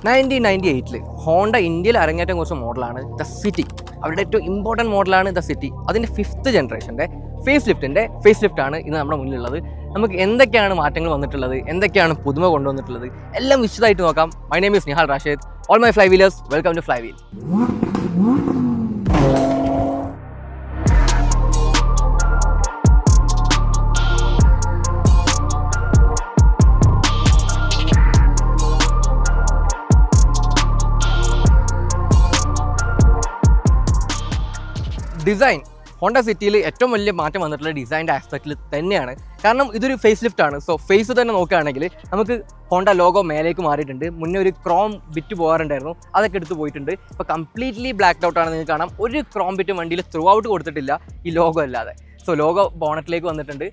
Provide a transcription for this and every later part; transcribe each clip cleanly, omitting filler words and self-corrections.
1998 Honda ഇന്ത്യയിൽ അരങ്ങേറ്റം കുറിച്ച മോഡലാണ് ദ സിറ്റി. അവരുടെ ഏറ്റവും ഇമ്പോർട്ടൻറ്റ് മോഡലാണ് ദ സിറ്റി. അതിൻ്റെ 5th ജനറേഷൻ്റെ ഫേസ് ലിഫ്റ്റാണ് ഇന്ന് നമ്മുടെ മുന്നിലുള്ളത്. നമുക്ക് എന്തൊക്കെയാണ് മാറ്റങ്ങൾ വന്നിട്ടുള്ളത്, എന്തൊക്കെയാണ് പുതുമ കൊണ്ടുവന്നിട്ടുള്ളത്, എല്ലാം വിശദമായിട്ട് നോക്കാം. My name is Nihal Rashid. All my fly wheelers, welcome to fly wheel. Design Honda സിറ്റിയിൽ ഏറ്റവും വലിയ മാറ്റം വന്നിട്ടുള്ള ഡിസൈൻ്റെ ആസ്പെക്റ്റിൽ തന്നെയാണ്. കാരണം ഇതൊരു ഫേസ് ലിഫ്റ്റാണ്. സോ ഫേസ് തന്നെ നോക്കുകയാണെങ്കിൽ നമുക്ക് ഹോണ്ട ലോഗോ മേലേക്ക് മാറിയിട്ടുണ്ട്. മുന്നേ ഒരു ക്രോം ബിറ്റ് പോകാറുണ്ടായിരുന്നു, അതൊക്കെ എടുത്ത് പോയിട്ടുണ്ട്. ഇപ്പോൾ കംപ്ലീറ്റ്ലി ബ്ലാക്ക് ഔട്ട് ആണ്. നിങ്ങൾക്ക് കാണാം, ഒരു ക്രോം ബിറ്റ് വണ്ടിയിൽ ത്രൂ ഔട്ട് കൊടുത്തിട്ടില്ല ഈ ലോഗോ അല്ലാതെ. സോ ലോഗോ ബോണറ്റിലേക്ക് വന്നിട്ടുണ്ട്.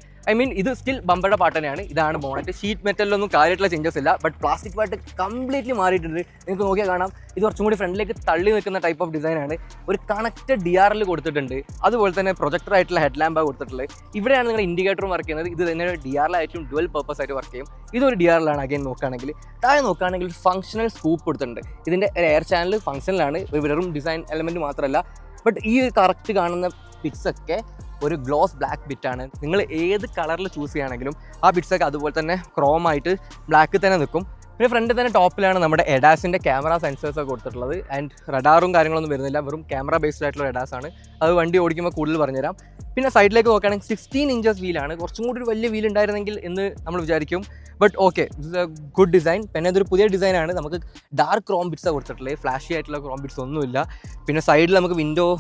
ഇത് സ്റ്റിൽ ബമ്പറുടെ പാട്ട് തന്നെയാണ്. ഇതാണ് ബോണറ്റ്. ഷീറ്റ് മെറ്റലിലൊന്നും കാര്യമായിട്ടുള്ള ചേഞ്ചസ് ഇല്ല, ബട്ട് പ്ലാസ്റ്റിക് പാട്ട് കംപ്ലീറ്റ്ലി മാറിയിട്ടുണ്ട്. നിങ്ങൾക്ക് നോക്കിയാൽ കാണാം, ഇത് കുറച്ചും കൂടി ഫ്രണ്ടിലേക്ക് തള്ളി നിൽക്കുന്ന ടൈപ്പ് ഓഫ് ഡിസൈനാണ്. ഒരു കണക്റ്റഡ് DRL കൊടുത്തിട്ടുണ്ട്. അതുപോലെ തന്നെ പ്രൊജക്ടർ ആയിട്ടുള്ള ഹെഡ് ലാമ്പാണ് കൊടുത്തിട്ടുള്ളത്. ഇവിടെയാണ് നിങ്ങൾ ഇൻഡിക്കേറ്ററും വർക്ക് ചെയ്യുന്നത്. ഇത് തന്നെ DRL ആയിട്ടും ഡുവൽ പർപ്പസ് ആയിട്ട് വർക്ക് ചെയ്യും. ഇതൊരു DRL ആണ്. അഗൈൻ നോക്കുകയാണെങ്കിൽ താഴെ നോക്കുകയാണെങ്കിൽ ഫംഗ്ഷണൽ സ്കൂപ്പ് കൊടുത്തിട്ടുണ്ട്. ഇതിൻ്റെ എയർ ചാനൽ ഫംഗ്ഷനിലാണ്, വെറും ഡിസൈൻ എലമെൻറ്റ് മാത്രമല്ല. ബട്ട് ഈ കറക്റ്റ് കാണുന്ന ബിറ്റ്സൊക്കെ ഒരു ഗ്ലോസ് ബ്ലാക്ക് ബിറ്റാണ്. നിങ്ങൾ ഏത് കളറിൽ ചൂസ് ചെയ്യുകയാണെങ്കിലും ആ ബിറ്റ്സൊക്കെ അതുപോലെ തന്നെ ക്രോമായിട്ട് ബ്ലാക്കിൽ തന്നെ നിൽക്കും. പിന്നെ ഫ്രണ്ടിൽ തന്നെ ടോപ്പിലാണ് നമ്മുടെ എഡാസിൻ്റെ ക്യാമറ സെൻസേഴ്സൊക്കെ കൊടുത്തിട്ടുള്ളത്. ആൻഡ് റഡാറും കാര്യങ്ങളൊന്നും വരുന്നില്ല, വെറും ക്യാമറ ബേസ്ഡ് ആയിട്ടുള്ള എഡാസ് ആണ്. അത് വണ്ടി ഓടിക്കുമ്പോൾ കൂടുതൽ പറഞ്ഞുതരാം. പിന്നെ സൈഡിലേക്ക് നോക്കുകയാണെങ്കിൽ 16 ഇഞ്ചസ് വീലാണ്. കുറച്ചും കൂടി ഒരു വലിയ വീൽ ഉണ്ടായിരുന്നെങ്കിൽ എന്ന് നമ്മൾ വിചാരിക്കും. But okay, it's A good design. പിന്നെ ഇതൊരു പുതിയ ഡിസൈനാണ്. നമുക്ക് ഡാർക്ക് ക്രോം ബിറ്റ്സാണ് കൊടുത്തിട്ടുള്ളത്, ഫ്ലാഷി ആയിട്ടുള്ള ക്രോം ബിറ്റ്സ് ഒന്നുമില്ല. പിന്നെ സൈഡിൽ നമുക്ക് വിൻഡോ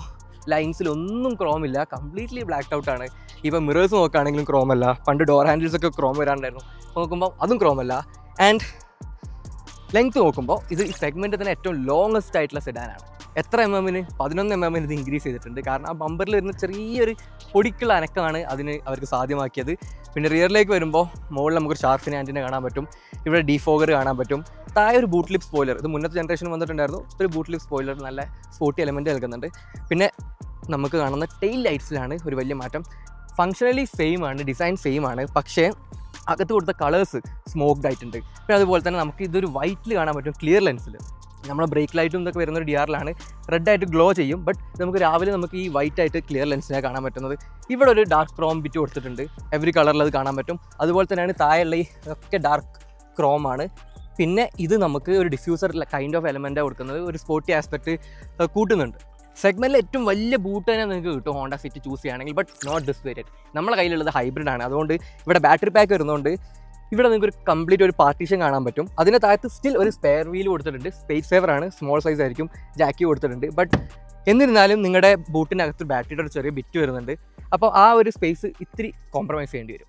ലൈൻസിലൊന്നും ക്രോം ഇല്ല, കംപ്ലീറ്റ്ലി ബ്ലാക്ക് ഔട്ട് ആണ്. ഇപ്പോൾ മിറേഴ്സ് നോക്കുകയാണെങ്കിലും ക്രോം അല്ല. പണ്ട് ഡോർ ഹാൻഡിൽസൊക്കെ ക്രോം വരാണ്ടായിരുന്നു, നോക്കുമ്പോൾ അതും ക്രോം അല്ല. ആൻഡ് ലെങ്ത് നോക്കുമ്പോൾ ഇത് ഈ സെഗ്മെൻറ്റ് തന്നെ ഏറ്റവും ലോങ്ങസ്റ്റ് ആയിട്ടുള്ള സെഡാനാണ്. എത്ര mm-ന് 11 mm ഇത് ഇൻക്രീസ് ചെയ്തിട്ടുണ്ട്. കാരണം ആ ബമ്പറിൽ വരുന്ന ചെറിയൊരു പൊടിക്കുള്ള അനക്കമാണ് അതിന് അവർക്ക് സാധ്യമാക്കിയത്. പിന്നെ റിയറിലേക്ക് വരുമ്പോൾ മുകളിൽ നമുക്കൊരു ഷാർഫിൻ ആൻറ്റിനെ കാണാൻ പറ്റും. ഇവിടെ ഡീഫോഗർ കാണാൻ പറ്റും. താഴെ ഒരു ബൂട്ട് ലിപ്പ് സ്പോയിലർ, ഇത് മുന്നത്തെ ജനറേഷന് വന്നിട്ടുണ്ടായിരുന്നു. ഒരു ബൂട്ട് ലിപ്പ് സ്പോയിലർ നല്ല സ്പോർട്ടി എലമെൻറ്റ് നൽകുന്നുണ്ട്. പിന്നെ നമുക്ക് കാണുന്ന ടെയിൽ ലൈറ്റ്സിലാണ് ഒരു വലിയ മാറ്റം. ഫങ്ഷണലി സെയിം ആണ്, ഡിസൈൻ സെയിം ആണ്, പക്ഷേ അകത്ത് കൊടുത്ത കളേഴ്സ് സ്മോക്ഡ് ആയിട്ടുണ്ട്. പിന്നെ അതുപോലെ തന്നെ നമുക്ക് ഇതൊരു വൈറ്റിൽ കാണാൻ പറ്റും, ക്ലിയർ ലെൻസിൽ. നമ്മുടെ ബ്രേക്ക് ലൈറ്റും ഇതൊക്കെ വരുന്നൊരു DRL-ആണ്. റെഡായിട്ട് ഗ്ലോ ചെയ്യും, ബട്ട് നമുക്ക് രാവിലെ നമുക്ക് ഈ വൈറ്റ് ആയിട്ട് ക്ലിയർ ലെൻസിനെ കാണാൻ പറ്റുന്നത്. ഇവിടെ ഒരു ഡാർക്ക് ക്രോം ബിറ്റ് കൊടുത്തിട്ടുണ്ട്, എവറി കളറിൽ അത് കാണാൻ പറ്റും. അതുപോലെ തന്നെയാണ് താഴെയുള്ള ഈ ഒക്കെ ഡാർക്ക് ക്രോം ആണ്. പിന്നെ ഇത് നമുക്ക് ഒരു ഡിഫ്യൂസർ കൈൻഡ് ഓഫ് എലമെൻറ്റാണ് കൊടുക്കുന്നത്, ഒരു സ്പോർട്ടി ആസ്പെക്റ്റ് കൂട്ടുന്നുണ്ട്. സെഗ്മെൻറ്റിൽ ഏറ്റവും വലിയ ബൂട്ട് തന്നെ നിങ്ങൾക്ക് കിട്ടും ഹോണ്ട സിറ്റി ചൂസ് ചെയ്യുകയാണെങ്കിൽ. But not this variant. നമ്മളെ കയ്യിലുള്ളത് ഹൈബ്രിഡ് ആണ്. അതുകൊണ്ട് ഇവിടെ ബാറ്ററി പാക്ക് വരുന്നതുകൊണ്ട് ഇവിടെ നിങ്ങൾക്ക് ഒരു കംപ്ലീറ്റ് ഒരു പാർട്ടീഷൻ കാണാൻ പറ്റും. അതിന് താഴത്ത് സ്റ്റിൽ ഒരു സ്പെയർ വീൽ കൊടുത്തിട്ടുണ്ട്. സ്പേസ് സേവർ ആണ്, സ്മോൾ സൈസ് ആയിരിക്കും. ജാക്കി കൊടുത്തിട്ടുണ്ട്. ബട്ട് എന്നിരുന്നാലും നിങ്ങളുടെ ബൂട്ടിനകത്ത് ബാറ്ററിയുടെ ഒരു ചെറിയ ബിറ്റ് വരുന്നുണ്ട്. അപ്പോൾ ആ ഒരു സ്പേസ് ഇത്തിരി കോംപ്രമൈസ് ചെയ്യേണ്ടി വരും.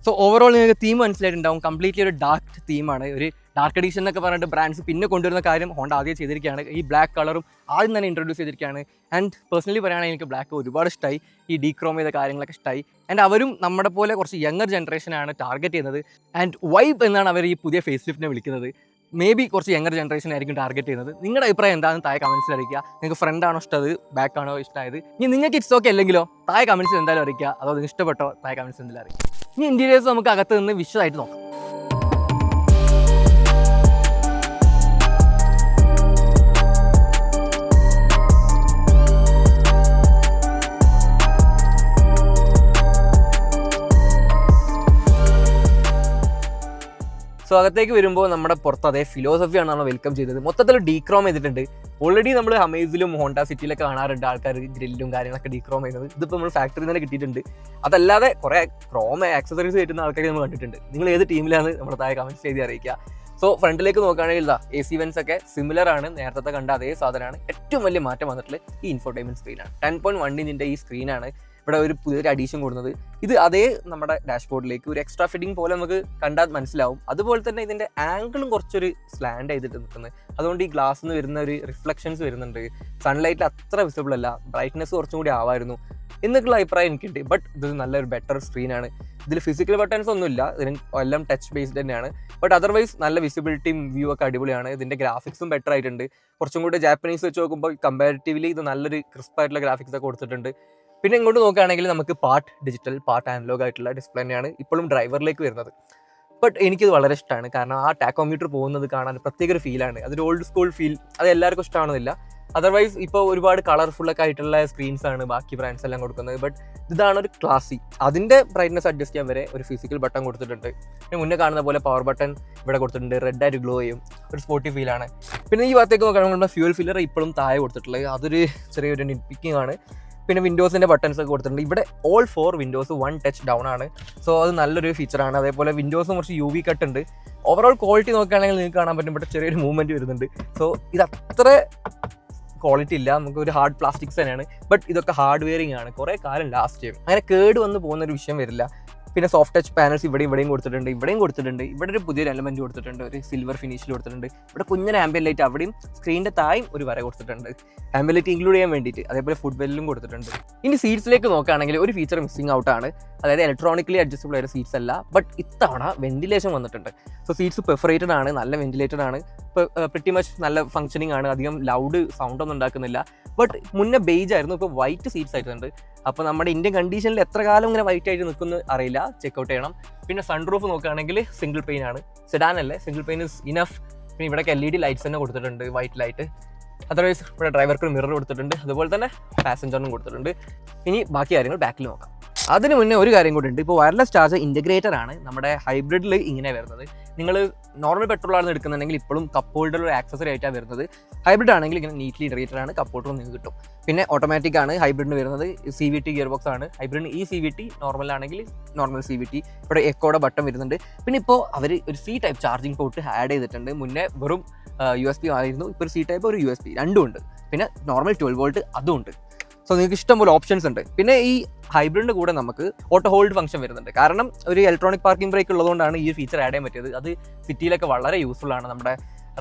സോ ഓവറോൾ നിങ്ങൾക്ക് തീം മനസ്സിലായിട്ടുണ്ടാവും. കംപ്ലീറ്റ്ലി ഒരു ഡാർക്ക് തീമാണ്. ഒരു ഡാർക്ക് എഡിഷൻ എന്നൊക്കെ പറഞ്ഞിട്ട് ബ്രാൻഡ്സ് പിന്നെ കൊണ്ടുവരുന്ന കാര്യം ഹോണ്ട ആദ്യം ചെയ്തിരിക്കുകയാണ്. ഈ ബ്ലാക്ക് കളറും ആദ്യം തന്നെ ഇൻട്രൊഡ്യൂസ് ചെയ്തിരിക്കുകയാണ്. ആൻഡ് പേഴ്സണലി പറയുകയാണെങ്കിൽ എനിക്ക് ബ്ലാക്ക് ഒരുപാട് ഇഷ്ടമായി. ഈ ഡീക്രോം ചെയ്ത കാര്യങ്ങളൊക്കെ ഇഷ്ടമായി. ആൻഡ് അവരും നമ്മുടെ പോലെ കുറച്ച് യങ്ങർ ജനറേഷനാണ് ടാർഗറ്റ് ചെയ്യുന്നത്. ആൻഡ് വൈബ് എന്നാണ് അവർ ഈ പുതിയ ഫേസ് ലിഫ്റ്റിനെ വിളിക്കുന്നത്. മേ ബി കുറച്ച് യങ്ങർ ജനറേഷൻ ആയിരിക്കും ടാർഗറ്റ് ചെയ്യുന്നത്. നിങ്ങളുടെ അഭിപ്രായം എന്താണെന്ന് താഴെ കമൻസിൽ അറിയിക്കുക. നിങ്ങൾക്ക് ഫ്രണ്ടാണോ ഇഷ്ടത്, ബാക്ക് ആണോ ഇഷ്ടമായത്? ഇനി നിങ്ങൾക്ക് ഇറ്റ്സ് ഓക്കെ അല്ലെങ്കിലോ താഴെ കമൻസിൽ എന്തായാലും അറിയിക്കുക. അതോ നിങ്ങൾക്ക് ഇഷ്ടപ്പെട്ടോ താഴെ കമൻസിൽ എന്തായാലും അറിയിക്കുക. ഇനി ഇൻറ്റീരിയേഴ്സ് നമുക്ക് അകത്ത് നിന്ന് വിശദമായിട്ട് നോക്കാം. സോ അകത്തേക്ക് വരുമ്പോൾ നമ്മുടെ പുറത്ത് അതേ ഫിലോസഫിയാണ് നമ്മൾ വെൽക്കം ചെയ്തത്. മൊത്തത്തിൽ ഡീക്രോം ചെയ്തിട്ടുണ്ട്. ഓൾറെഡി നമ്മൾ അമേസിലും ഹോണ്ട സിറ്റിയിലൊക്കെ കാണാറുണ്ട് ആൾക്കാർ ഗ്രില്ലും കാര്യങ്ങളൊക്കെ ഡീക്രോം ചെയ്യുന്നത്. ഇതിപ്പോൾ നമ്മൾ ഫാക്ടറിയിൽ തന്നെ കിട്ടിയിട്ടുണ്ട്. അതല്ലാതെ കുറേ ക്രോം ആക്സസറീസ് കയറ്റുന്ന ആൾക്കാർ നമ്മൾ കണ്ടിട്ടുണ്ട്. നിങ്ങൾ ഏത് ടീമിലാണ് നമ്മുടെ താഴെ കമൻറ്റ് ചെയ്ത് അറിയിക്കുക. സോ ഫ്രണ്ടിലേക്ക് നോക്കുകയാണെങ്കിൽ AC വെൻസ് ഒക്കെ സിമിലർ ആണ്, നേരത്തെ കണ്ട അതേ സാധനമാണ്. ഏറ്റവും വലിയ മാറ്റം വന്നിട്ടുള്ളത് ഈ ഇൻഫോർടൈൻമെൻറ്റ് സ്ക്രീനാണ്. 10.1 ഇഞ്ചിൻ്റെ ഈ സ്ക്രീനാണ് ഇവിടെ ഒരു പുതിയൊരു അഡീഷൻ കൊടുക്കുന്നത്. ഇത് അതേ നമ്മുടെ ഡാഷ്ബോർഡിലേക്ക് ഒരു എക്സ്ട്രാ ഫിറ്റിംഗ് പോലെ നമുക്ക് കണ്ടാൽ മനസ്സിലാവും. അതുപോലെ തന്നെ ഇതിൻ്റെ ആംഗിളും കുറച്ചൊരു സ്ലാൻഡ് ചെയ്തിട്ട് നിൽക്കുന്നത്. അതുകൊണ്ട് ഈ ഗ്ലാസ്സിൽ നിന്ന് വരുന്ന ഒരു റിഫ്ലക്ഷൻസ് വരുന്നുണ്ട്. സൺലൈറ്റിൽ അത്ര വിസിബിൾ അല്ല, ബ്രൈറ്റ്നസ് കുറച്ചും കൂടി ആവായിരുന്നു എന്നൊക്കെയുള്ള അഭിപ്രായം എനിക്കുണ്ട്. ബട്ട് ഇത് നല്ലൊരു ബെറ്റർ സ്ക്രീനാണ്. ഇതിൽ ഫിസിക്കൽ ബട്ടൺസ് ഒന്നുമില്ല, ഇതിന് എല്ലാം ടച്ച് ബേസ്ഡ് തന്നെയാണ്. ബട്ട് അതർവൈസ് നല്ല വിസിബിലിറ്റിയും വ്യൂ ഒക്കെ അടിപൊളിയാണ്. ഇതിൻ്റെ ഗ്രാഫിക്സും ബെറ്റർ ആയിട്ടുണ്ട്. കുറച്ചും കൂടി ജാപ്പനീസ് വെച്ച് നോക്കുമ്പോൾ കമ്പാരിറ്റീവ്ലി ഇത് നല്ലൊരു ക്രിസ്പായിട്ടുള്ള ഗ്രാഫിക്സ് ഒക്കെ കൊടുത്തിട്ടുണ്ട്. പിന്നെ ഇങ്ങോട്ട് നോക്കുകയാണെങ്കിൽ നമുക്ക് പാർട്ട് ഡിജിറ്റൽ പാർട്ട് ആനലോഗ് ആയിട്ടുള്ള ഡിസ്പ്ലേ തന്നെയാണ് ഇപ്പോഴും ഡ്രൈവറിലേക്ക് വരുന്നത്. ബട്ട് എനിക്കിത് വളരെ ഇഷ്ടമാണ്. കാരണം ആ ടാക്കോമീറ്റർ പോകുന്നത് കാണാൻ പ്രത്യേക ഒരു ഫീലാണ്. അതൊരു ഓൾഡ് സ്കൂൾ ഫീൽ. അത് എല്ലാവർക്കും ഇഷ്ടമാണെന്നില്ല. അതർവൈസ് ഇപ്പോൾ ഒരുപാട് കളർഫുള്ളൊക്കെ ആയിട്ടുള്ള സ്ക്രീൻസ് ആണ് ബാക്കി ബ്രാൻഡ്സ് എല്ലാം കൊടുക്കുന്നത്. ബട്ട് ഇതാണ് ഒരു ക്ലാസി. അതിൻ്റെ ബ്രൈറ്റ്നസ് അഡ്ജസ്റ്റ് ചെയ്യാൻ വരെ ഒരു ഫിസിക്കൽ ബട്ടൺ കൊടുത്തിട്ടുണ്ട്. പിന്നെ മുന്നേ കാണുന്ന പോലെ പവർ ബട്ടൺ ഇവിടെ കൊടുത്തിട്ടുണ്ട്. റെഡ് ആയിട്ട് ഗ്ലോ ചെയ്യും. ഒരു സ്പോർട്ടി ഫീലാണ്. പിന്നെ ഈ ഭാഗത്തേക്ക് നോക്കുകയാണെങ്കിൽ നമ്മുടെ ഫ്യൂൽ ഫില്ലർ ഇപ്പോഴും താഴെ കൊടുത്തിട്ടുള്ളത്. അതൊരു ചെറിയൊരു നിറ്റ്പിക്കിംഗ് ആണ്. പിന്നെ വിൻഡോസിൻ്റെ ബട്ടൺസ് ഒക്കെ കൊടുത്തിട്ടുണ്ട്. ഇവിടെ ഓൾ 4 വിൻഡോസ് 1 ടച്ച് ഡൗൺ ആണ്. സോ അത് നല്ലൊരു ഫീച്ചറാണ്. അതേപോലെ വിൻഡോസും കുറച്ച് UV കട്ട് ഉണ്ട്. ഓവറോൾ ക്വാളിറ്റി നോക്കുകയാണെങ്കിൽ നിങ്ങൾക്ക് കാണാൻ പറ്റും ഇവിടെ ചെറിയൊരു മൂവ്മെൻറ്റ് വരുന്നുണ്ട്. സോ ഇത് അത്ര ക്വാളിറ്റി ഇല്ല. നമുക്ക് ഒരു ഹാർഡ് പ്ലാസ്റ്റിക്സ് തന്നെയാണ്. ബട്ട് ഇതൊക്കെ ഹാർഡ് വെയറിംഗ് ആണ്. കുറേ കാലം ലാസ്റ്റ് ചെയ്യും. അങ്ങനെ കേട് വന്ന് പോകുന്ന ഒരു വിഷയം വരില്ല. പിന്നെ സോഫ്റ്റ് ടച്ച് പാനൽസ് ഇവിടെയും കൊടുത്തിട്ടുണ്ട്. ഇവിടെ ഒരു പുതിയൊരു എലമെൻറ്റ് കൊടുത്തിട്ടുണ്ട്. ഒരു സിൽവർ ഫിനിഷിൽ കൊടുത്തിട്ടുണ്ട്. ഇവിടെ കുഞ്ഞൊരു ആംബിയൻ ലൈറ്റ് അവിടെയും സ്ക്രീനിൻ്റെ താഴെയും ഒരു വര കൊടുത്തിട്ടുണ്ട്, ആംബിയൻ ലൈറ്റ് ഇൻക്ലൂഡ് ചെയ്യാൻ വേണ്ടിയിട്ട്. അതേപോലെ ഫുഡ് വെല്ലും കൊടുത്തിട്ടുണ്ട്. ഇനി സീറ്റ്സിലേക്ക് നോക്കുകയാണെങ്കിൽ ഒരു ഫീച്ചർ മിസ്സിംഗ് ഔട്ടാണ്. അതായത് ഇലക്ട്രോണിക്കലി അഡ്ജസ്റ്റബിൾ ആയ സീറ്റ്സ് അല്ല. ബട്ട് ഇത്തവണ വെന്റിലേഷൻ വന്നിട്ടുണ്ട്. സോ സീറ്റ്സ് പെർഫറേറ്റഡ് ആണ്, നല്ല വെന്റിലേറ്റഡ് ആണ്. പ്രിറ്റി മച്ച് നല്ല ഫംഗ്ഷനിങ് ആണ്. അധികം ലൗഡ് സൗണ്ട് ഒന്നും ഉണ്ടാക്കുന്നില്ല. ബട്ട് മുന്നേ ബേജ് ആയിരുന്നു, ഇപ്പോൾ വൈറ്റ് സീറ്റ്സ് ആയിട്ടുണ്ട്. അപ്പോൾ നമ്മുടെ ഇന്ത്യൻ കണ്ടീഷനിൽ എത്ര കാലം ഇങ്ങനെ വൈറ്റ് ആയിട്ട് നിൽക്കുന്നു അറിയില്ല, ചെക്ക്ഔട്ട് ചെയ്യണം. പിന്നെ സൺറൂഫ് നോക്കുകയാണെങ്കിൽ സിംഗിൾ പെയിൻ ആണ്, സെഡാൻ അല്ലേ, സിംഗിൾ പെയിൻ ഇസ് ഇനഫ്. പിന്നെ ഇവിടെ LED ലൈറ്റ്സ് തന്നെ കൊടുത്തിട്ടുണ്ട്, വൈറ്റ് ലൈറ്റ്. അതർവൈസ് ഇവിടെ ഡ്രൈവർക്ക് ഒരു മിറർ കൊടുത്തിട്ടുണ്ട്. അതുപോലെ തന്നെ പാസഞ്ചറിനും കൊടുത്തിട്ടുണ്ട്. ഇനി ബാക്കി കാര്യങ്ങൾ ബാക്കിൽ നോക്കാം. അതിന് മുന്നേ ഒരു കാര്യം കൂടി ഉണ്ട്. ഇപ്പോൾ വയർലെസ് ചാർജർ ഇൻ്റഗ്രേറ്റർ ആണ് നമ്മുടെ ഹൈബ്രിഡിൽ ഇങ്ങനെ വരുന്നത്. നിങ്ങൾ നോർമൽ പെട്രോളാണ് എടുക്കുന്നുണ്ടെങ്കിൽ ഇപ്പോഴും കപ്പ് ഹോൾഡർ ഒരു ആക്സസറി ആയിട്ടാണ് വരുന്നത്. ഹൈബ്രിഡ് ആണെങ്കിൽ ഇങ്ങനെ നീറ്റ്ലി ഇൻ്റഗ്രേറ്റഡ് ആണ്, കപ്പ് ഹോൾഡർ നിങ്ങൾക്ക് കിട്ടും. പിന്നെ ഓട്ടോമാറ്റിക് ആണ് ഹൈബ്രിഡിന് വരുന്നത്. CVT ഗിയർ ബോക്സ് ആണ് ഹൈബ്രിഡിന്. ഈ CVT നോർമലാണെങ്കിൽ നോർമൽ CVT. ഇവിടെ എക്കോയുടെ ബട്ടൺ വരുന്നുണ്ട്. പിന്നെ ഇപ്പോൾ അവർ ഒരു C type charging port add ചെയ്തിട്ടുണ്ട്. മുന്നേ വെറും USB ആയിരുന്നു. ഇപ്പോൾ ഒരു C ടൈപ്പ് ഒരു USB രണ്ടും ഉണ്ട്. പിന്നെ നോർമൽ 12 വോൾട്ട് അതും ഉണ്ട്. സോ നിങ്ങൾക്ക് ഇഷ്ടംപോലെ ഓപ്ഷൻസ് ഉണ്ട്. പിന്നെ ഈ ഹൈബ്രിഡിൻ്റെ കൂടെ നമുക്ക് ഓട്ടോ ഹോൾഡ് ഫംഗ്ഷൻ വരുന്നുണ്ട്. കാരണം ഒരു ഇലക്ട്രോണിക് പാർക്കിംഗ് ബ്രേക്ക് ഉള്ളതുകൊണ്ടാണ് ഈ ഫീച്ചർ ആഡ് ചെയ്യാൻ പറ്റിയത്. അത് സിറ്റിയിലൊക്കെ വളരെ യൂസ്ഫുൾ ആണ്. നമ്മുടെ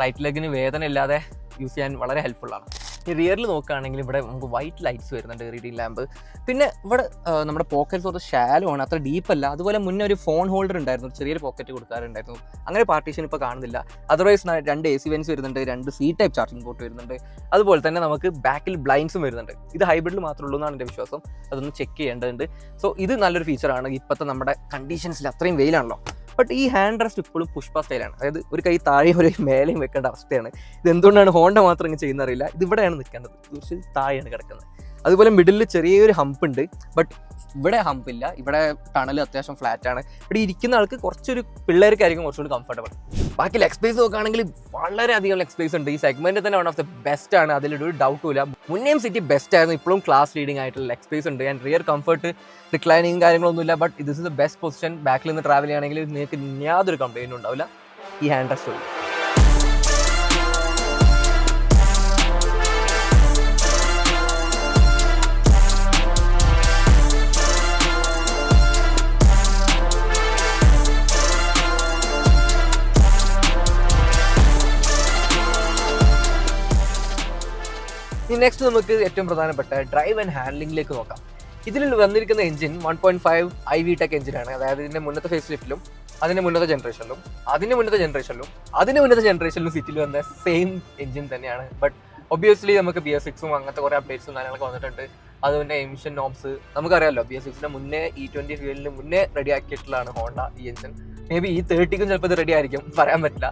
റൈറ്റ് ലെഗിന് വേദന ഇല്ലാതെ യൂസ് ചെയ്യാൻ വളരെ ഹെൽപ്ഫുൾ ആണ്. ഈ റിയറിൽ നോക്കുകയാണെങ്കിൽ ഇവിടെ നമുക്ക് വൈറ്റ് ലൈറ്റ്സ് വരുന്നുണ്ട്, റീഡിംഗ് ലാമ്പ്. പിന്നെ ഇവിടെ നമ്മുടെ പോക്കറ്റ്സ് കുറച്ച് ഷാലോ ആണ്, അത്ര ഡീപ്പല്ല. അതുപോലെ മുന്നേ ഒരു ഫോൺ ഹോൾഡർ ഉണ്ടായിരുന്നു, ചെറിയൊരു പോക്കറ്റ് കൊടുക്കാറുണ്ടായിരുന്നു. അങ്ങനെ പാർട്ടീഷൻ ഇപ്പോൾ കാണുന്നില്ല. അതർവൈസ് 2 AC വെൻസ് വരുന്നുണ്ട്, 2 C ടൈപ്പ് ചാർജിങ് പോർട്ട് വരുന്നുണ്ട്. അതുപോലെ തന്നെ നമുക്ക് ബാക്കിൽ ബ്ലൈൻഡ്സും വരുന്നുണ്ട്. ഇത് ഹൈബ്രിഡിൽ മാത്രമേ ഉള്ളൂ എന്നാണ് എൻ്റെ വിശ്വാസം. അതൊന്ന് ചെക്ക് ചെയ്യേണ്ടതുണ്ട്. സോ ഇത് നല്ലൊരു ഫീച്ചറാണ്. ഇപ്പോഴത്തെ നമ്മുടെ കണ്ടീഷൻസിൽ അത്രയും വെയിലാണല്ലോ. ബട്ട് ഈ ഹാൻഡ് റെസ്റ്റ് ഇപ്പോഴും പുഷ്പ സ്റ്റൈലാണ്. അതായത് ഒരു കൈ താഴെയും ഒരു മേലെയും വെക്കേണ്ട അവസ്ഥയാണ്. ഇത് എന്തുകൊണ്ടാണ് ഹോണ്ട മാത്രം ഇങ്ങനെ ചെയ്യുന്ന അറിയില്ല. ഇത് ഇവിടെയാണ് നിൽക്കേണ്ടത്, കുറച്ച് താഴെയാണ് കിടക്കുന്നത്. അതുപോലെ മിഡിലിൽ ചെറിയൊരു ഹമ്പ് ഉണ്ട്. ബട്ട് ഇവിടെ ഹമ്പില്ല. ഇവിടെ ടണൽ അത്യാവശ്യം ഫ്ലാറ്റ് ആണ്. ഇവിടെ ഇരിക്കുന്ന ആൾക്ക് കുറച്ചൊരു പിള്ളേർക്കായിരിക്കും കുറച്ചുകൂടി കംഫർട്ടബിൾ. ബാക്കി ലെഗ് സ്പേസ് നോക്കുകയാണെങ്കിൽ വളരെയധികം ലെഗ് സ്പേസ് ഉണ്ട്. ഈ സെഗ്മെന്റ് തന്നെ വൺ ഓഫ് ദ ബെസ്റ്റ് ആണ്, അതിലൊരു ഡൗട്ടും ഇല്ല. മുന്നേയും സിറ്റി ബെസ്റ്റ് ആയിരുന്നു, ഇപ്പോഴും ക്ലാസ് ലീഡിംഗ് ആയിട്ടുള്ള ലെഗ് സ്പേസ് ഉണ്ട്. ആൻഡ് റിയർ കംഫർട്ട് റിക്ലൈനിങ് കാര്യങ്ങളൊന്നുമില്ല. But this is the best position. ബാക്കിൽ നിന്ന് ട്രാവൽ ചെയ്യുകയാണെങ്കിൽ നിങ്ങൾക്ക് യാതൊരു കംപ്ലൈൻറ്റും ഉണ്ടാവില്ല. ഈ ഹാൻഡ് റെസ്റ്റ് ഉള്ളൂ. ഇനി നെക്സ്റ്റ് നമുക്ക് ഏറ്റവും പ്രധാനപ്പെട്ട ഡ്രൈവ് ആൻഡ് ഹാൻഡ്ലിംഗിലേക്ക് നോക്കാം. ഇതിൽ വന്നിരിക്കുന്ന എഞ്ചിൻ 1.5 IV ടെക് എഞ്ചിനാണ്. അതായത് ഇതിൻ്റെ മുന്നത്തെ ഫേസ് ലിഫ്റ്റിലും അതിൻ്റെ മുന്നത്തെ ജനറേഷനിലും സിറ്റിയിൽ വന്ന സെയിം എഞ്ചിൻ തന്നെയാണ്. ബട്ട് ഒബ്വിയസ്ലി നമുക്ക് BS6ഉം അങ്ങനത്തെ കുറേ അപ്ഡേറ്റ്സും കാര്യങ്ങളൊക്കെ വന്നിട്ടുണ്ട്. അതുപോലെ എമിഷൻ നോബ്സ് നമുക്കറിയാമല്ലോ. BS6ന്റെ മുന്നേ E20 ഫ്യൂവലിന് മുന്നേ റെഡി ആക്കിയിട്ടുള്ളതാണ് ഹോണ്ട ഈ എഞ്ചിൻ. മേ ബി E30ക്കും ചിലപ്പോൾ ഇത് റെഡി ആയിരിക്കും, പറയാൻ പറ്റില്ല.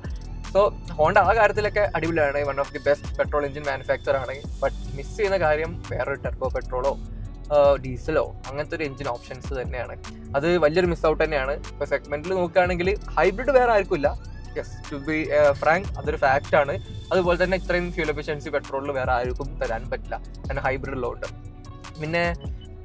സോ ഹോണ്ട ആ കാര്യത്തിലൊക്കെ അടിപൊളിയാണ്. One of the best petrol engine manufacture ആണ്. ബട്ട് മിസ് ചെയ്യുന്ന കാര്യം വേറൊരു ടർബോ പെട്രോളോ ഡീസലോ അങ്ങനത്തെ ഒരു എഞ്ചിൻ ഓപ്ഷൻസ് തന്നെയാണ്. അത് വലിയൊരു മിസ് ഔട്ട് തന്നെയാണ്. ഇപ്പോൾ സെഗ്മെന്റിൽ നോക്കുകയാണെങ്കിൽ ഹൈബ്രിഡ് വേറെ ആർക്കും ഇല്ല. യെസ്, ടു ബി ഫ്രാങ്ക് അതൊരു ഫാക്റ്റ് ആണ്. അതുപോലെ തന്നെ ഇത്രയും ഫ്യൂൽ എഫിഷ്യൻസി പെട്രോളിൽ വേറെ ആർക്കും തരാൻ പറ്റില്ല, കാരണം ഹൈബ്രിഡ് ഉള്ളതുകൊണ്ട്.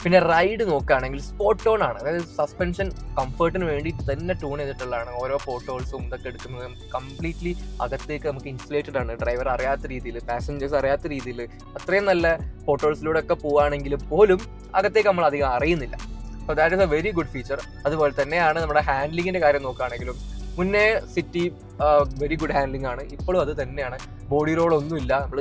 പിന്നെ റൈഡ് നോക്കുകയാണെങ്കിൽ സ്പോട്ട് ഓൺ ആണ്. അതായത് സസ്പെൻഷൻ കംഫർട്ടിന് വേണ്ടിയിട്ട് തന്നെ ട്യൂൺ ചെയ്തിട്ടുള്ളതാണ്. ഓരോ പോർട്ടോൾസും ഇതൊക്കെ എടുക്കുന്നത് കംപ്ലീറ്റ്ലി അകത്തേക്ക് നമുക്ക് ഇൻസുലേറ്റഡ് ആണ്. ഡ്രൈവർ അറിയാത്ത രീതിയിൽ, പാസഞ്ചേഴ്സ് അറിയാത്ത രീതിയിൽ അത്രയും നല്ല പോർട്ടോൾസിലൂടെ ഒക്കെ പോവുകയാണെങ്കിൽ പോലും അകത്തേക്ക് നമ്മൾ അധികം അറിയുന്നില്ല. അപ്പോൾ that is A very good feature. അതുപോലെ തന്നെയാണ് നമ്മുടെ ഹാൻഡ്ലിങ്ങിൻ്റെ കാര്യം നോക്കുകയാണെങ്കിലും മുന്നേ സിറ്റി വെരി ഗുഡ് ഹാൻഡ്ലിംഗ് ആണ്, ഇപ്പോഴും അത് തന്നെയാണ്. ബോഡി റോൾ ഒന്നുമില്ല. നമ്മൾ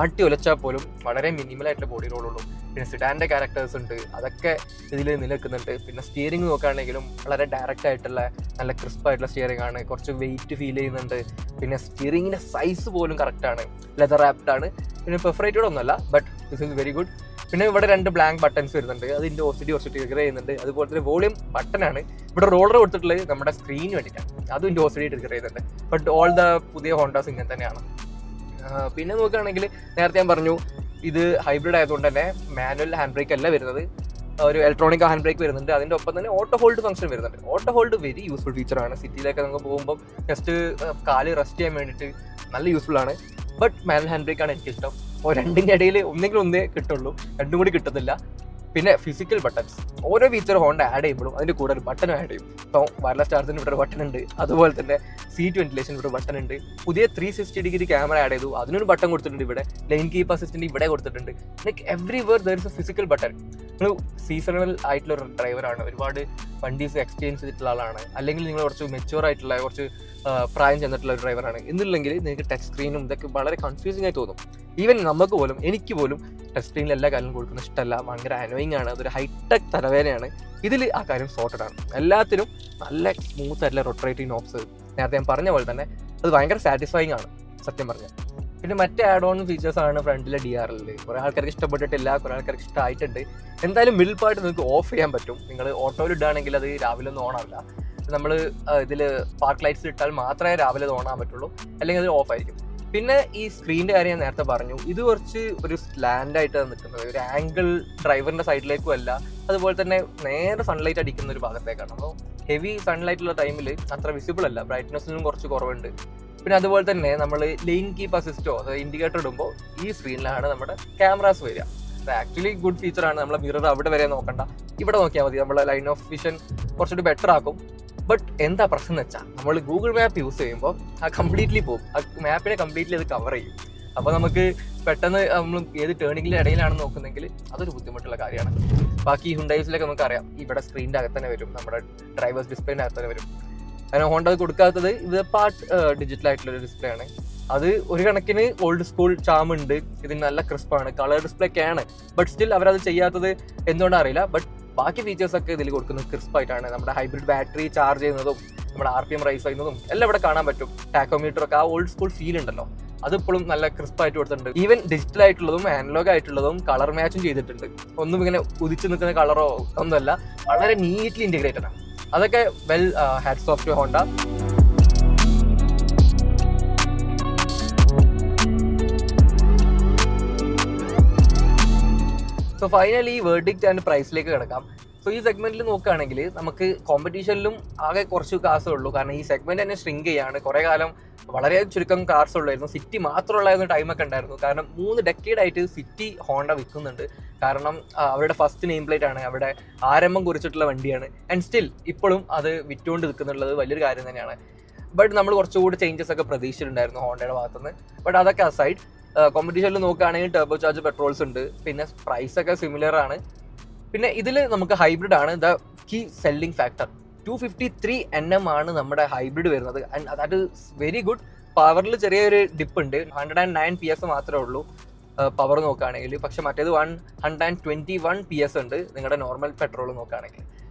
ആട്ടി ഒലച്ചാൽ പോലും വളരെ മിനിമലായിട്ടുള്ള ബോഡി റോളുള്ളൂ. പിന്നെ സിഡാൻ്റെ ക്യാരക്ടേഴ്സ് ഉണ്ട്, അതൊക്കെ ഇതിൽ നിലനിൽക്കുന്നുണ്ട്. പിന്നെ സ്റ്റിയറിംഗ് നോക്കുകയാണെങ്കിലും വളരെ ഡയറക്റ്റ് ആയിട്ടുള്ള നല്ല ക്രിസ്പായിട്ടുള്ള സ്റ്റിയറിംഗ് ആണ്. കുറച്ച് വെയിറ്റ് ഫീൽ ചെയ്യുന്നുണ്ട്. പിന്നെ സ്റ്റിയറിങ്ങിൻ്റെ സൈസ് പോലും കറക്റ്റാണ്, ലെതർ റാപ്ഡ് ആണ്. പിന്നെ പെർഫറേറ്റഡ് ഒന്നുമല്ല, but this is very good. പിന്നെ ഇവിടെ 2 ബ്ലാങ്ക് ബട്ടൺസ് വരുന്നുണ്ട്, അതിൻ്റെ OCD കുറച്ച് ട്രിഗർ ചെയ്യുന്നുണ്ട്. അതുപോലെ തന്നെ വോളിയം ബട്ടനാണ്. ഇവിടെ റോളർ കൊടുത്തിട്ടുള്ളത് നമ്മുടെ സ്ക്രീനിന് വേണ്ടിയിട്ടാണ്, അതും എൻ്റെ OCD ട്രിഗർ ചെയ്യുന്നുണ്ട്. ബട്ട് ഓൾ ദ പുതിയ ഹോണ്ടാസ് ഇങ്ങനെ തന്നെയാണ്. പിന്നെ നോക്കുകയാണെങ്കിൽ നേരത്തെ ഞാൻ പറഞ്ഞു ഇത് ഹൈബ്രിഡ് ആയതുകൊണ്ട് തന്നെ മാനുവൽ ഹാൻഡ് ബ്രേക്ക് അല്ല വരുന്നത്, ഒരു ഇലക്ട്രോണിക് ഹാൻഡ് ബ്രേക്ക് വരുന്നുണ്ട്. അതിൻ്റെ ഒപ്പം തന്നെ ഓട്ടോ ഹോൾഡ് ഫംഗ്ഷൻ വരുന്നുണ്ട്. ഓട്ടോ ഹോൾഡ് വെരി യൂസ്ഫുൾ ഫീച്ചറാണ്. സിറ്റിയിലൊക്കെ നമുക്ക് പോകുമ്പോൾ ജസ്റ്റ് കാല് റെസ്റ്റ് ചെയ്യാൻ വേണ്ടിയിട്ട് നല്ല യൂസ്ഫുൾ ആണ്. ബട്ട് മാനുവൽ ഹാൻഡ് ബ്രേക്കാണ് എനിക്കിഷ്ടം. അപ്പോൾ രണ്ടിൻ്റെ ഇടയിൽ ഒന്നേ കിട്ടുള്ളൂ, രണ്ടും കൂടി കിട്ടത്തില്ല. പിന്നെ ഫിസിക്കൽ ബട്ടൺസ്, ഓരോ ഫീച്ചർ ഹോണ്ട ആഡ് ചെയ്യുമ്പോഴും അതിൻ്റെ കൂടെ ഒരു ബട്ടൺ ആഡ് ചെയ്യും. ഇപ്പോൾ വയർലെസ് ചാർജിന് ഇവിടെ ഒരു ബട്ടൺ ഉണ്ട്, അതുപോലെ തന്നെ സീറ്റ് വെന്റിലേഷൻ ഇവിടെ ബട്ടൺ ഉണ്ട്. പുതിയ 360 ക്യാമറ ആഡ് ചെയ്തു, അതിനൊരു ബട്ടൺ കൊടുത്തിട്ടുണ്ട്. ഇവിടെ ലൈൻ കീപ്പ് അസിസ്റ്റന്റ് ഇവിടെ കൊടുത്തിട്ടുണ്ട്. Like everywhere there is A physical button. നിങ്ങൾ സീസണൽ ആയിട്ടുള്ള ഒരു ഡ്രൈവറാണ്, ഒരുപാട് വണ്ടീസ് എക്സ്പീരിയൻസ് ചെയ്തിട്ടുള്ള ആളാണ്, അല്ലെങ്കിൽ നിങ്ങൾ കുറച്ച് മെച്യൂർ ആയിട്ടുള്ള കുറച്ച് പ്രായം ചെന്നിട്ടുള്ള ഒരു ഡ്രൈവറാണ് എന്നുണ്ടെങ്കിൽ നിങ്ങൾക്ക് ടച്ച് സ്ക്രീനും ഇതൊക്കെ വളരെ കൺഫ്യൂസിംഗ് ആയി തോന്നും. ഈവൻ നമുക്ക് പോലും, എനിക്ക് പോലും ടച്ച് സ്ക്രീനിൽ എല്ലാ കാര്യങ്ങളും കൊടുക്കുന്നത് ഇഷ്ടമല്ല, ഭയങ്കര അനോയിങ് ആണ്, അതൊരു ഹൈടെക് തലവേദനയാണ്. ഇതിൽ ആ കാര്യം സോർട്ടഡ് ആണ്. എല്ലാത്തിനും നല്ല സ്മൂത്ത് ആയിട്ടുള്ള റൊട്ടേറ്റിംഗ് നോബ്സ്, നേരത്തെ ഞാൻ പറഞ്ഞ പോലെ തന്നെ അത് ഭയങ്കര സാറ്റിസ്ഫൈങ് ആണ് സത്യം പറഞ്ഞാൽ. പിന്നെ മറ്റേ ആഡ് ഓൺ ഫീച്ചേഴ്സാണ് ഫ്രണ്ടിലെ DRL. കുറേ ആൾക്കാർക്ക് ഇഷ്ടപ്പെട്ടിട്ടില്ല, കുറേ ആൾക്കാർക്ക് ഇഷ്ടമായിട്ടുണ്ട്. എന്തായാലും മിഡിൽ പാർട്ട് നിങ്ങൾക്ക് ഓഫ് ചെയ്യാൻ പറ്റും. നിങ്ങൾ ഓട്ടോയിൽ ഇടുകയാണെങ്കിൽ അത് രാവിലെ ഒന്നും ഓൺ ആവില്ല. നമ്മൾ ഇതിൽ പാർക്ക് ലൈറ്റ്സ് ഇട്ടാൽ മാത്രമേ രാവിലെ അത് ഓൺ ആകാൻ പറ്റുള്ളൂ, അല്ലെങ്കിൽ അത് ഓഫ് ആയിരിക്കും. പിന്നെ ഈ സ്ക്രീനിൻ്റെ കാര്യം ഞാൻ നേരത്തെ പറഞ്ഞു, ഇത് കുറച്ച് ഒരു സ്ലാൻഡ് ആയിട്ടാണ് നിൽക്കുന്നത്, ഒരു ആംഗിൾ ഡ്രൈവറിൻ്റെ സൈഡിലേക്കും അല്ല, അതുപോലെ തന്നെ നേരെ സൺലൈറ്റ് അടിക്കുന്ന ഒരു ഭാഗത്തേക്കാണ്. അപ്പോൾ ഹെവി സൺലൈറ്റുള്ള ടൈമിൽ അത്ര വിസിബിൾ അല്ല, ബ്രൈറ്റ്നസ്സിനും കുറച്ച് കുറവുണ്ട്. പിന്നെ അതുപോലെ തന്നെ നമ്മൾ ലെയിൻ കീപ്പ് അസിസ്റ്റോ അതായത് ഇൻഡിക്കേറ്റർ ഇടുമ്പോൾ ഈ സ്ക്രീനിലാണ് നമ്മുടെ ക്യാമറാസ് വരിക. അത് ആക്ച്വലി ഗുഡ് ഫീച്ചറാണ്. നമ്മളെ മിറർ അവിടെ വരെ നോക്കണ്ട, ഇവിടെ നോക്കിയാൽ മതി. നമ്മളെ ലൈൻ ഓഫ് വിഷൻ കുറച്ചുകൂടി ബെറ്റർ ആക്കും. ബട്ട് എന്താ പ്രശ്നം എന്ന് വെച്ചാൽ നമ്മൾ ഗൂഗിൾ മാപ്പ് യൂസ് ചെയ്യുമ്പോൾ ആ കംപ്ലീറ്റ്ലി പോകും, ആ മാപ്പിനെ കംപ്ലീറ്റ്ലി അത് കവർ ചെയ്യും. അപ്പോൾ നമുക്ക് പെട്ടെന്ന് നമ്മൾ ഏത് ടേണിങ്ങിൻ്റെ ഇടയിലാണ് നോക്കുന്നതെങ്കിൽ അതൊരു ബുദ്ധിമുട്ടുള്ള കാര്യമാണ്. ബാക്കി ഹുണ്ടായിസിലൊക്കെ നമുക്കറിയാം ഇവിടെ സ്ക്രീനിൻ്റെ അകത്ത് തന്നെ വരും, നമ്മുടെ ഡ്രൈവേഴ്സ് ഡിസ്പ്ലേൻ്റെ അകത്ത് തന്നെ വരും. കാരണം ഹോണ്ട അത് കൊടുക്കാത്തത് ഇത് പാർട്ട് ഡിജിറ്റൽ ആയിട്ടുള്ള ഒരു ഡിസ്പ്ലേ ആണ്. അത് ഒരു കണക്കിന് ഓൾഡ് സ്കൂൾ ചാമുണ്ട്, ഇതിന് നല്ല ക്രിസ്പാണ്, കളർ ഡിസ്പ്ലേ ഒക്കെയാണ്. ബട്ട് സ്റ്റിൽ അവരത് ചെയ്യാത്തത് എന്തുകൊണ്ടാണ് അറിയില്ല. ബട്ട് ബാക്കി ഫീച്ചേഴ്സ് ഒക്കെ ഇതിൽ കൊടുക്കുന്നത് ക്രിസ്പായിട്ടാണ്. നമ്മുടെ ഹൈബ്രിഡ് ബാറ്ററി ചാർജ് ചെയ്യുന്നതും നമ്മുടെ RPM റൈസ് ചെയ്യുന്നതും എല്ലാം ഇവിടെ കാണാൻ പറ്റും. ടാക്കോമീറ്റർ ഒക്കെ ആ ഓൾഡ് സ്കൂൾ ഫീൽ ഉണ്ടല്ലോ, അതിപ്പോഴും നല്ല ക്രിസ്പായിട്ട് കൊടുത്തിട്ടുണ്ട്. ഈവൻ ഡിജിറ്റൽ ആയിട്ടുള്ളതും ആനലോഗ് ആയിട്ടുള്ളതും കളർ മാച്ചും ചെയ്തിട്ടുണ്ട്. ഒന്നും ഇങ്ങനെ ഉദിച്ചു നിൽക്കുന്ന കളറോ ഒന്നുമല്ല, വളരെ നീറ്റ്ലി ഇൻറ്റഗ്രേറ്റഡ് ആണ്. അതൊക്കെ well hats off to Honda. So finally verdict and പ്രൈസിലേക്ക് കിടക്കാം. സോ ഈ സെഗ്മെന്റിൽ നോക്കുകയാണെങ്കിൽ നമുക്ക് കോമ്പറ്റീഷനിലും ആകെ കുറച്ച് കാസേ ഉള്ളൂ. കാരണം ഈ സെഗ്മെന്റ് തന്നെ ഷ്രിങ്ക് ചെയ്യാണ്. കുറേ കാലം വളരെ ചുരുക്കം കാർസ് ഉള്ളായിരുന്നു, സിറ്റി മാത്രമുള്ളായിരുന്ന ടൈമൊക്കെ ഉണ്ടായിരുന്നു. കാരണം 3 ഡെക്കേഡായിട്ട് സിറ്റി ഹോണ്ട വിൽക്കുന്നുണ്ട്. കാരണം അവരുടെ ഫസ്റ്റ് നെയിം പ്ലേറ്റ് ആണ്, അവിടെ ആരംഭം കുറിച്ചിട്ടുള്ള വണ്ടിയാണ്. ആൻഡ് സ്റ്റിൽ ഇപ്പോഴും അത് വിറ്റുകൊണ്ട് നിൽക്കുന്നുള്ളത് വലിയൊരു കാര്യം തന്നെയാണ്. ബട്ട് നമ്മൾ കുറച്ചുകൂടി ചേഞ്ചസ് ഒക്കെ പ്രതീക്ഷിച്ചിട്ടുണ്ടായിരുന്നു ഹോണ്ടയുടെ ഭാഗത്തുനിന്ന്. ബട്ട് അതൊക്കെ അസൈഡ്, കോമ്പറ്റീഷനിൽ നോക്കുകയാണെങ്കിൽ ടർബോ ചാർജ് പെട്രോൾസ് ഉണ്ട്, പിന്നെ പ്രൈസൊക്കെ സിമിലർ ആണ്. പിന്നെ ഇതിൽ നമുക്ക് ഹൈബ്രിഡ് ആണ് the key selling factor. 253 Nm ആണ് നമ്മുടെ ഹൈബ്രിഡ് വരുന്നത്. And that is very good. പവറിൽ ചെറിയൊരു ഡിപ്പ് ഉണ്ട്, 109 PS മാത്രമേ ഉള്ളൂ പവർ നോക്കുകയാണെങ്കിൽ. പക്ഷെ മറ്റേത് 121 PS ഉണ്ട് നിങ്ങളുടെ നോർമൽ പെട്രോൾ നോക്കുകയാണെങ്കിൽ.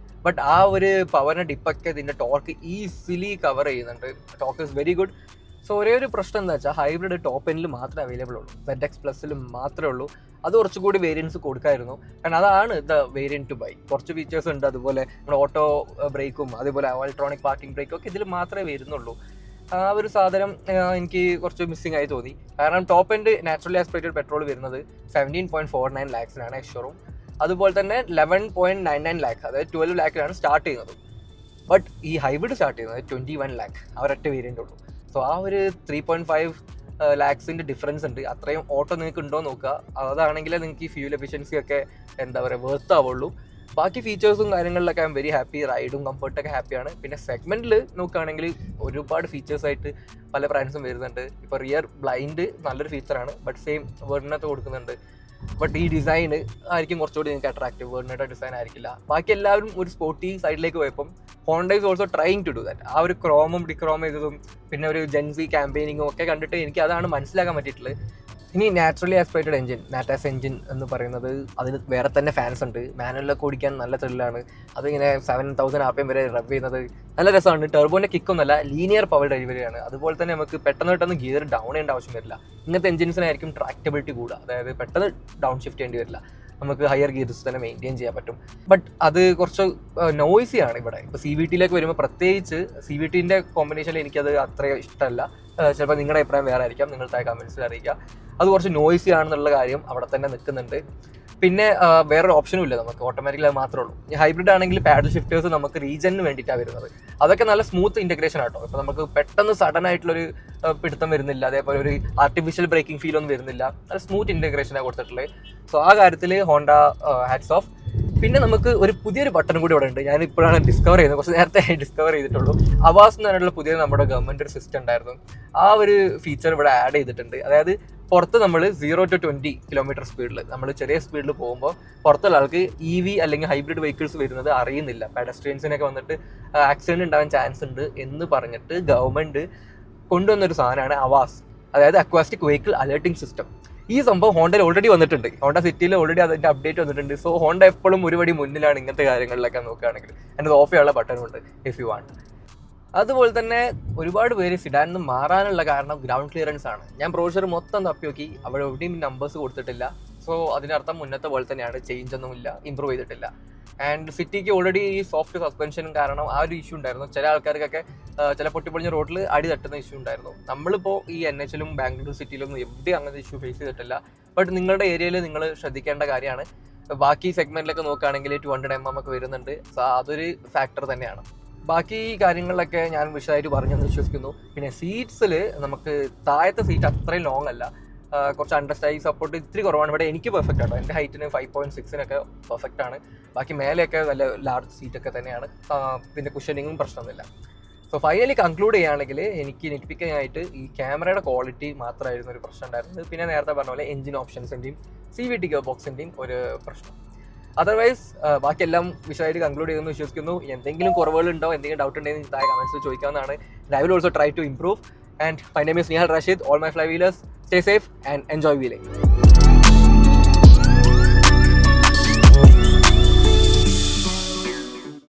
ബട്ട് ആ ഒരു പവറിൻ്റെ ഡിപ്പൊക്കെ ഇതിൻ്റെ ടോർക്ക് ഈസിലി കവർ ചെയ്യുന്നുണ്ട്. Torque is very good. So ഒരേ ഒരു പ്രശ്നം എന്താ വെച്ചാൽ ഹൈബ്രിഡ് ടോപ്പ് എൻഡിൽ മാത്രമേ അവൈലബിൾ ഉള്ളൂ, ZX+ മാത്രമേ ഉള്ളൂ. അത് കുറച്ചുകൂടി വേരിയൻസ് കൊടുക്കായിരുന്നു. കാരണം അതാണ് ദ വേരിയൻറ്റ് ടു ബൈ. കുറച്ച് ഫീച്ചേഴ്സ് ഉണ്ട്, അതുപോലെ നമ്മുടെ ഓട്ടോ ബ്രേക്കും അതുപോലെ ഇലക്ട്രോണിക് പാർക്കിംഗ് ബ്രേക്കും ഒക്കെ ഇതിൽ മാത്രമേ വരുന്നുള്ളൂ. ആ ഒരു സാധനം എനിക്ക് കുറച്ച് മിസ്സിംഗ് ആയി തോന്നി. കാരണം top end naturally aspirated petrol വരുന്നത് 17.49 lakhs എക്സ്ഷോറും, അതുപോലെ തന്നെ 11.99 lakhs, അതായത് 12 lakhs സ്റ്റാർട്ട് ചെയ്യുന്നത്. ബട്ട് ഈ ഹൈബ്രിഡ് സ്റ്റാർട്ട് ചെയ്യുന്നത് 21 lakh, അവരൊറ്റ വേരിയൻ്റ് ഉള്ളൂ. സോ ആ ഒരു 3.5 lakhs ഡിഫറൻസ് ഉണ്ട്. അത്രയും ഓട്ടോ നിങ്ങൾക്ക് ഉണ്ടോ നോക്കുക. അതാണെങ്കിൽ നിങ്ങൾക്ക് ഈ ഫ്യൂൽ എഫിഷ്യൻസി ഒക്കെ എന്താ പറയുക വർത്ത് ആവുള്ളൂ. ബാക്കി ഫീച്ചേഴ്സും കാര്യങ്ങളിലൊക്കെ ഐ എം വെരി ഹാപ്പി. റൈഡും കംഫർട്ടൊക്കെ ഹാപ്പിയാണ്. പിന്നെ സെഗ്മെൻറ്റിൽ നോക്കുകയാണെങ്കിൽ ഒരുപാട് ഫീച്ചേഴ്സായിട്ട് പല ബ്രാൻഡ്സും വരുന്നുണ്ട്. ഇപ്പോൾ റിയർ ബ്ലൈൻഡ് നല്ലൊരു ഫീച്ചറാണ്, ബട്ട് സെയിം വേർഡിനകത്ത് കൊടുക്കുന്നുണ്ട്. ബട്ട് ഈ ഡിസൈൻ ആയിരിക്കും കുറച്ചുകൂടി നിങ്ങൾക്ക് അട്രാക്റ്റീവ്, വേർഡിനയുടെ ഡിസൈൻ ആയിരിക്കില്ല. ബാക്കി എല്ലാവരും ഒരു സ്പോർട്ടി സൈഡിലേക്ക് പോയപ്പം Honda is also trying to do that. ആ ഒരു ക്രോമും ഡിക്രോം ചെയ്തതും പിന്നെ ഒരു ജെൻസി ക്യാമ്പയിനിങ്ങും ഒക്കെ കണ്ടിട്ട് എനിക്ക് അതാണ് മനസ്സിലാക്കാൻ പറ്റിയിട്ടുള്ളത്. ഇനി നാച്ചുറലി ആസ്പിറേറ്റഡ് എഞ്ചിൻ, നാറ്റാസ് എഞ്ചിൻ എന്ന് പറയുന്നത് അതിന് വേറെ തന്നെ ഫാൻസ് ഉണ്ട്. മാനുവലൊക്കെ ഓടിക്കാൻ നല്ല ത്രില്ലാണ്. അതിങ്ങനെ 7000 RPM വരെ റബ് ചെയ്യുന്നത് നല്ല രസമാണ്. ടെർബോൻ്റെ കിക്കൊന്നുമല്ല, ലീനിയർ പവർ ഡെലിവറിയാണ്. അതുപോലെ തന്നെ നമുക്ക് പെട്ടെന്ന് ഗിയർ ഡൗൺ ചെയ്യേണ്ട ആവശ്യം വരില്ല. ഇങ്ങനത്തെ എഞ്ചിൻസിനായിരിക്കും ട്രാക്റ്റബിലിറ്റി കൂടുക, അതായത് പെട്ടെന്ന് ഡൗൺ ഷിഫ്റ്റ് ചെയ്യേണ്ടി വരില്ല. നമുക്ക് ഹയർ ഗിയർസ് തന്നെ മെയിൻറ്റെയിൻ ചെയ്യാൻ പറ്റും. ബട്ട് അത് കുറച്ച് നോയ്സിയാണ് ഇവിടെ. ഇപ്പോൾ CVT-യിലേക്ക് വരുമ്പോൾ പ്രത്യേകിച്ച് CVT-ൻ്റെ കോമ്പിനേഷനിൽ എനിക്കത് അത്ര ഇഷ്ടമല്ല. ചിലപ്പോൾ നിങ്ങളുടെ അഭിപ്രായം വേറെ ആയിരിക്കാം, നിങ്ങൾ താഴെ കമൻസിൽ അറിയിക്കുക. അത് കുറച്ച് നോയ്സി ആണെന്നുള്ള കാര്യം അവിടെ തന്നെ നിൽക്കുന്നുണ്ട്. പിന്നെ വേറൊരു ഓപ്ഷനും ഇല്ല നമുക്ക്, ഓട്ടോമാറ്റിക്കലി അത് മാത്രമേ ഉള്ളൂ. ഈ ഹൈബ്രിഡ് ആണെങ്കിൽ പാഡൽ ഷിഫ്റ്റേഴ്സ് നമുക്ക് റീജനിന് വേണ്ടിയിട്ടാണ് വരുന്നത്. അതൊക്കെ നല്ല സ്മൂത്ത് ഇൻറ്റഗ്രേഷൻ ആട്ടോ. ഇപ്പോൾ നമുക്ക് പെട്ടെന്ന് സഡൻ ആയിട്ടുള്ളൊരു പിടുത്തം വരുന്നില്ല, അതേപോലെ ഒരു ആർട്ടിഫിഷ്യൽ ബ്രേക്കിംഗ് ഫീൽ ഒന്നും വരുന്നില്ല. നല്ല സ്മൂത്ത് ഇൻറ്റഗ്രേഷനാണ് കൊടുത്തിട്ടുള്ളത്. സോ ആ കാര്യത്തിൽ ഹോണ്ട ഹാറ്റ്സ് ഓഫ്. പിന്നെ നമുക്ക് ഒരു പുതിയൊരു ബട്ടൺ കൂടി ഇവിടെ ഉണ്ട്. ഞാൻ ഇപ്പോഴാണ് ഡിസ്കവർ ചെയ്യുന്നത്, കുറച്ച് നേരത്തെ ഡിസ്കവർ ചെയ്തിട്ടുള്ളൂ. അവാസ് എന്ന് പറഞ്ഞിട്ടുള്ള പുതിയ നമ്മുടെ ഗവൺമെൻറ് ഒരു സിസ്റ്റം ഉണ്ടായിരുന്നു. ആ ഒരു ഫീച്ചർ ഇവിടെ ആഡ് ചെയ്തിട്ടുണ്ട്. അതായത് പുറത്ത് നമ്മൾ 0 to 20 കിലോമീറ്റർ സ്പീഡിൽ, നമ്മൾ ചെറിയ സ്പീഡിൽ പോകുമ്പോൾ പുറത്തുള്ള ആൾക്ക് EV അല്ലെങ്കിൽ ഹൈബ്രിഡ് വെഹിക്കിൾസ് വരുന്നത് അറിയുന്നില്ല. പെഡസ്ട്രിയൻസിനൊക്കെ വന്നിട്ട് ആക്സിഡൻറ്റ് ഉണ്ടാകാൻ ചാൻസ് ഉണ്ട് എന്ന് പറഞ്ഞിട്ട് ഗവൺമെൻറ് കൊണ്ടുവന്നൊരു സാധനമാണ് അവാസ്, അതായത് അക്വാസ്റ്റിക് വെഹിക്കിൾ അലേർട്ടിംഗ് സിസ്റ്റം. ഈ സംഭവം ഹോണ്ടയിൽ ഓൾറെഡി വന്നിട്ടുണ്ട്. ഹോണ്ട സിറ്റിയിൽ ഓൾറെഡി അതിൻ്റെ അപ്ഡേറ്റ് വന്നിട്ടുണ്ട്. സോ ഹോണ്ട എപ്പോഴും ഒരുപടി മുന്നിലാണ് ഇങ്ങനത്തെ കാര്യങ്ങളിലൊക്കെ നോക്കുകയാണെങ്കിൽ. അതിൻ്റെ ഓഫ് ചെയ്യാനുള്ള ബട്ടണുണ്ട് ഇഫ് യു വാണ്ട്. അതുപോലെ തന്നെ ഒരുപാട് പേര് സിഡാനിൽ നിന്ന് മാറാനുള്ള കാരണം ഗ്രൗണ്ട് ക്ലിയറൻസ് ആണ്. ഞാൻ ബ്രോഷർ മൊത്തം തപ്പി നോക്കി, അവിടെ എവിടെയും നമ്പേഴ്സ് കൊടുത്തിട്ടില്ല. സോ അതിനർത്ഥം മുന്നത്തെ പോലെ തന്നെയാണ്, ചേഞ്ച് ഒന്നുമില്ല, ഇമ്പ്രൂവ് ചെയ്തിട്ടില്ല. ആൻഡ് സിറ്റിക്ക് ഓൾറെഡി ഈ സോഫ്റ്റ് സസ്പെൻഷനും കാരണം ആ ഒരു ഇഷ്യൂ ഉണ്ടായിരുന്നു. ചില ആൾക്കാർക്കൊക്കെ ചില പൊട്ടിപ്പൊളിഞ്ഞ റോഡിൽ അടി തട്ടുന്ന ഇഷ്യൂ ഉണ്ടായിരുന്നു. നമ്മളിപ്പോൾ ഈ NH-ലും ബാംഗ്ലൂർ സിറ്റിയിലും എവിടെയും അങ്ങനത്തെ ഇഷ്യൂ ഫേസ് ചെയ്തിട്ടില്ല. ബട്ട് നിങ്ങളുടെ ഏരിയയിൽ നിങ്ങൾ ശ്രദ്ധിക്കേണ്ട കാര്യമാണ്. ബാക്കി സെഗ്മെന്റിലൊക്കെ നോക്കുകയാണെങ്കിൽ 200 mm ഒക്കെ വരുന്നുണ്ട്. സോ അതൊരു ഫാക്ടർ തന്നെയാണ്. ബാക്കി കാര്യങ്ങളിലൊക്കെ ഞാൻ വിശദമായിട്ട് പറഞ്ഞെന്ന് വിശ്വസിക്കുന്നു. പിന്നെ സീറ്റ്സിൽ നമുക്ക് താഴത്തെ സീറ്റ് അത്രയും ലോങ് അല്ല, കുറച്ച് അണ്ടർസ്റ്റൈ സപ്പോർട്ട് ഇത്തിരി കുറവാണ്. ഇവിടെ എനിക്ക് പെർഫെക്റ്റ് ആട്ടോ, എൻ്റെ ഹൈറ്റിന് 5.6-നൊക്കെ പെർഫെക്റ്റ് ആണ്. ബാക്കി മേലെയൊക്കെ നല്ല ലാർജ് സീറ്റൊക്കെ തന്നെയാണ്. പിന്നെ കുഷനിങ്ങും പ്രശ്നമൊന്നുമില്ല. സോ ഫൈനലി കൺക്ലൂഡ് ചെയ്യുകയാണെങ്കിൽ എനിക്ക് നെറ്റിപ്പിക്കാനായിട്ട് ഈ ക്യാമറയുടെ ക്വാളിറ്റി മാത്രമായിരുന്നു ഒരു പ്രശ്നം ഉണ്ടായിരുന്നത്. പിന്നെ നേരത്തെ പറഞ്ഞ പോലെ എഞ്ചിൻ ഓപ്ഷൻസിൻ്റെയും CVT ഗിയർ ബോക്സിൻ്റെയും ഒരു പ്രശ്നം. അതർവൈസ് ബാക്കിയെല്ലാം വിശദമായിട്ട് കൺക്ലൂഡ് ചെയ്തെന്ന് വിശ്വസിക്കുന്നു. എന്തെങ്കിലും കുറവുകളുണ്ടോ, എന്തെങ്കിലും ഡൗട്ട് ഉണ്ടെങ്കിൽ താഴെ കമൻസിൽ ചോദിക്കാവുന്നതാണ്. I will also try to improve. And my name is Nihal Rashid. All my flywheelers, stay safe and enjoy wheeling.